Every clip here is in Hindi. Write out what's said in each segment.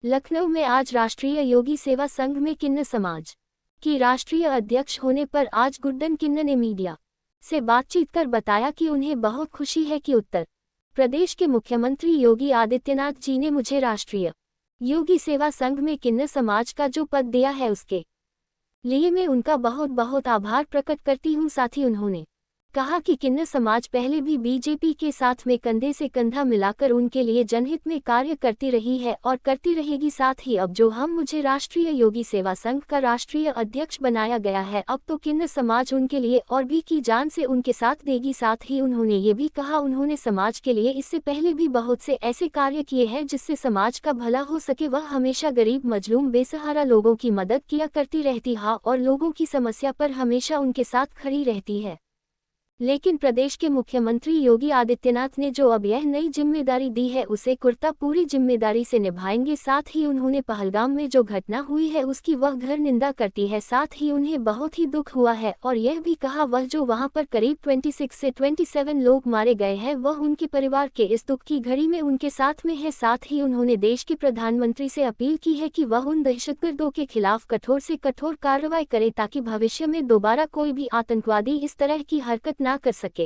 लखनऊ में आज राष्ट्रीय योगी सेवा संघ में किन्नर समाज की राष्ट्रीय अध्यक्ष होने पर आज गुड्डन किन्नर ने मीडिया से बातचीत कर बताया कि उन्हें बहुत खुशी है कि उत्तर प्रदेश के मुख्यमंत्री योगी आदित्यनाथ जी ने मुझे राष्ट्रीय योगी सेवा संघ में किन्नर समाज का जो पद दिया है उसके लिए मैं उनका बहुत बहुत आभार प्रकट करती हूं। साथ ही उन्होंने कहा कि किन्नर समाज पहले भी बीजेपी के साथ में कंधे से कंधा मिलाकर उनके लिए जनहित में कार्य करती रही है और करती रहेगी। साथ ही अब जो मुझे राष्ट्रीय योगी सेवा संघ का राष्ट्रीय अध्यक्ष बनाया गया है, अब तो किन्नर समाज उनके लिए और भी की जान से उनके साथ देगी। साथ ही उन्होंने ये भी कहा उन्होंने समाज के लिए इससे पहले भी बहुत से ऐसे कार्य किए हैं जिससे समाज का भला हो सके। वह हमेशा गरीब मजलूम बेसहारा लोगों की मदद किया करती रहती है और लोगों की समस्या पर हमेशा उनके साथ खड़ी रहती है। लेकिन प्रदेश के मुख्यमंत्री योगी आदित्यनाथ ने जो अब यह नई जिम्मेदारी दी है उसे कुर्ता पूरी जिम्मेदारी से निभाएंगे। साथ ही उन्होंने पहलगाम में जो घटना हुई है उसकी वह घर निंदा करती है। साथ ही उन्हें बहुत ही दुख हुआ है और यह भी कहा वह जो वहां पर करीब 26 से 27 लोग मारे गए हैं वह उनके परिवार के इस दुख की घड़ी में उनके साथ में है। साथ ही उन्होंने देश के प्रधानमंत्री से अपील की है कि वह उन दहशतगर्दों के खिलाफ कठोर से कठोर कार्रवाई करे ताकि भविष्य में दोबारा कोई भी आतंकवादी इस तरह की हरकत ना कर सके।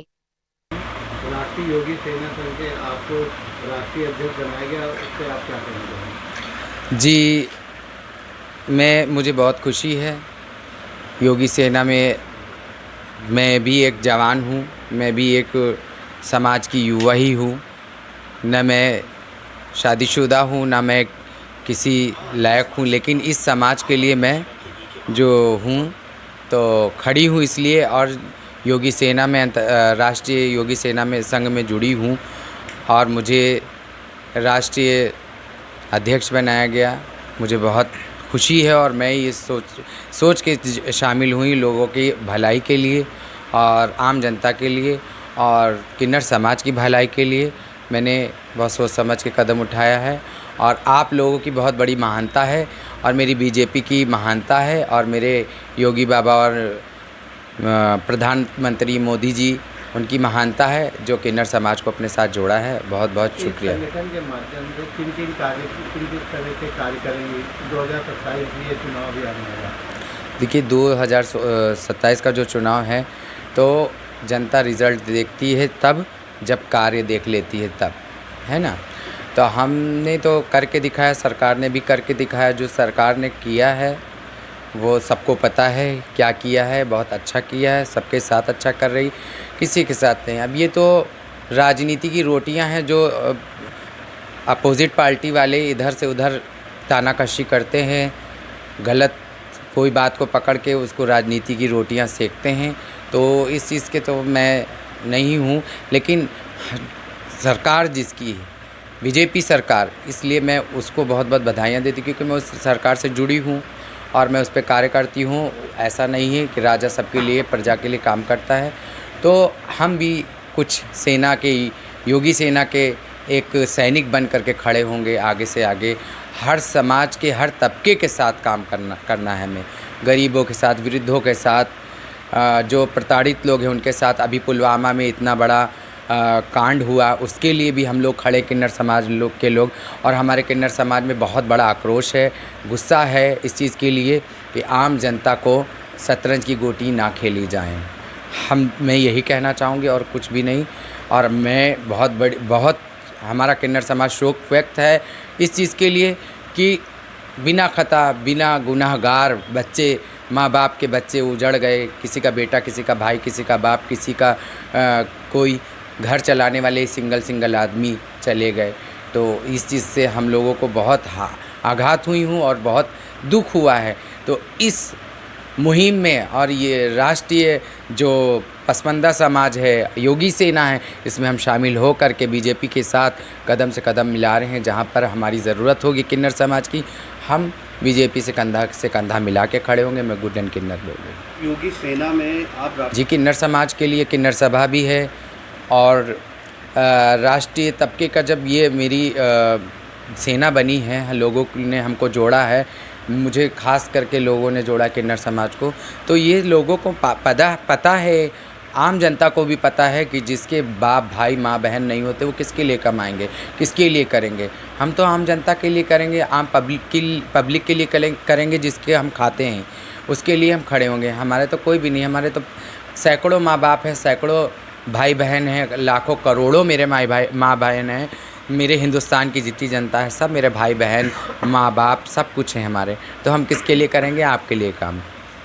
राष्ट्रीय योगी सेना संघ के आपको राष्ट्रीय अध्यक्ष बनाया गया, उससे आप क्या कहना चाहेंगे? जी, मुझे बहुत खुशी है। योगी सेना में मैं भी एक जवान हूँ, मैं भी एक समाज की युवा ही हूँ। न मैं शादीशुदा हूँ, न मैं किसी लायक हूँ, लेकिन इस समाज के लिए मैं जो हूँ तो खड़ी हूँ इसलिए, और योगी सेना में राष्ट्रीय योगी सेना में संघ में जुड़ी हूँ और मुझे राष्ट्रीय अध्यक्ष बनाया गया। मुझे बहुत खुशी है और मैं ये सोच के शामिल हुई लोगों की भलाई के लिए और आम जनता के लिए और किन्नर समाज की भलाई के लिए मैंने बहुत सोच समझ के कदम उठाया है। और आप लोगों की बहुत बड़ी महानता है और मेरी बीजेपी की महानता है और मेरे योगी बाबा और प्रधानमंत्री मोदी जी उनकी महानता है जो किन्नर समाज को अपने साथ जोड़ा है। बहुत बहुत शुक्रिया। संगठन के माध्यम से किन तरह के कार्य करेंगे? 2027 में ये चुनाव भी आने वाला। देखिए, 2027 का जो चुनाव है तो जनता रिज़ल्ट देखती है तब, जब कार्य देख लेती है तब, है ना। तो हमने तो करके दिखाया, सरकार ने भी करके दिखाया। जो सरकार ने किया है वो सबको पता है क्या किया है, बहुत अच्छा किया है, सबके साथ अच्छा कर रही, किसी के साथ नहीं। अब ये तो राजनीति की रोटियां हैं जो अपोजिट पार्टी वाले इधर से उधर तानाकशी करते हैं, गलत कोई बात को पकड़ के उसको राजनीति की रोटियां सेकते हैं। तो इस चीज़ के तो मैं नहीं हूँ, लेकिन सरकार जिसकी है बीजेपी सरकार, इसलिए मैं उसको बहुत बहुत बधाइयाँ देती क्योंकि मैं उस सरकार से जुड़ी हूँ और मैं उस पर कार्य करती हूँ। ऐसा नहीं है कि राजा सबके लिए प्रजा के लिए काम करता है। तो हम भी कुछ सेना के, योगी सेना के एक सैनिक बन करके खड़े होंगे आगे से आगे। हर समाज के हर तबके के साथ काम करना है हमें, गरीबों के साथ, वृद्धों के साथ, जो प्रताड़ित लोग हैं उनके साथ। अभी पुलवामा में इतना बड़ा कांड हुआ, उसके लिए भी हम लोग खड़े, किन्नर समाज के लोग। और हमारे किन्नर समाज में बहुत बड़ा आक्रोश है, गुस्सा है इस चीज़ के लिए कि आम जनता को शतरंज की गोटी ना खेली जाए। मैं यही कहना चाहूँगी और कुछ भी नहीं। और मैं बहुत हमारा किन्नर समाज शोक व्यक्त है इस चीज़ के लिए कि बिना खता, बिना गुनाहगार बच्चे, माँ बाप के बच्चे उजड़ गए, किसी का बेटा, किसी का भाई, किसी का बाप, किसी का कोई घर चलाने वाले सिंगल आदमी चले गए। तो इस चीज़ से हम लोगों को बहुत आघात हुई हूँ और बहुत दुख हुआ है। तो इस मुहिम में और ये राष्ट्रीय जो पसमानदा समाज है, योगी सेना है, इसमें हम शामिल हो कर के बीजेपी के साथ कदम से कदम मिला रहे हैं। जहाँ पर हमारी ज़रूरत होगी किन्नर समाज की, हम बीजेपी से कंधा मिला के खड़े होंगे। मैं गुड्डन किन्नर बोल रही हूँ। योगी सेना में आप जी, किन्नर समाज के लिए किन्नर सभा भी है और राष्ट्रीय तबके का जब ये मेरी सेना बनी है, लोगों ने हमको जोड़ा है, मुझे खास करके लोगों ने जोड़ा किन्नर समाज को, तो ये लोगों को पता है आम जनता को भी पता है कि जिसके बाप भाई माँ बहन नहीं होते वो किसके लिए कमाएंगे, किसके लिए करेंगे। हम तो आम जनता के लिए करेंगे, आम पब्लिक के लिए करेंगे, जिसके हम खाते हैं उसके लिए हम खड़े होंगे। हमारे तो कोई भी नहीं, हमारे तो सैकड़ों माँ बाप हैं, सैकड़ों भाई बहन हैं, लाखों करोड़ों मेरे माँ बहन हैं। मेरे हिंदुस्तान की जितनी जनता है सब मेरे भाई बहन माँ बाप सब कुछ हैं हमारे। तो हम किसके लिए करेंगे? आपके लिए काम।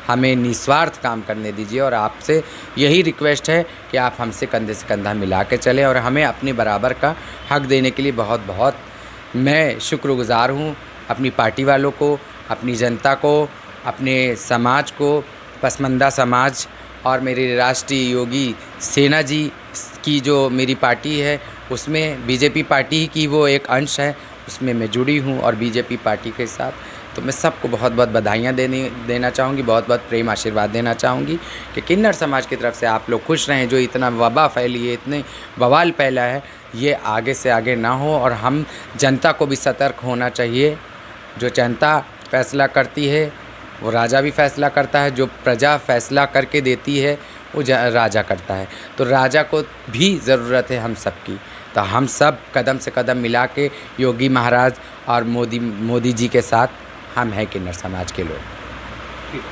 हमें निस्वार्थ काम करने दीजिए और आपसे यही रिक्वेस्ट है कि आप हमसे कंधे से कंधा मिला के चलें और हमें अपने बराबर का हक देने के लिए बहुत बहुत मैं शुक्रगुज़ार हूँ अपनी पार्टी वालों को, अपनी जनता को, अपने समाज को, पसमानदा समाज और मेरी राष्ट्रीय योगी सेना जी की जो मेरी पार्टी है उसमें बीजेपी पार्टी की वो एक अंश है, उसमें मैं जुड़ी हूँ और बीजेपी पार्टी के साथ। तो मैं सबको बहुत बहुत बधाइयाँ देना चाहूँगी, बहुत बहुत प्रेम आशीर्वाद देना चाहूँगी कि किन्नर समाज की तरफ से आप लोग खुश रहें। जो इतना वबा फैली है, इतने बवाल फैला है, ये आगे से आगे ना हो और हम जनता को भी सतर्क होना चाहिए। जो जनता फैसला करती है वो राजा भी फैसला करता है, जो प्रजा फैसला करके देती है वो राजा करता है। तो राजा को भी ज़रूरत है हम सब की। तो हम सब कदम से कदम मिला के योगी महाराज और मोदी जी के साथ हम हैं किन्नर समाज के लोग। ठीक।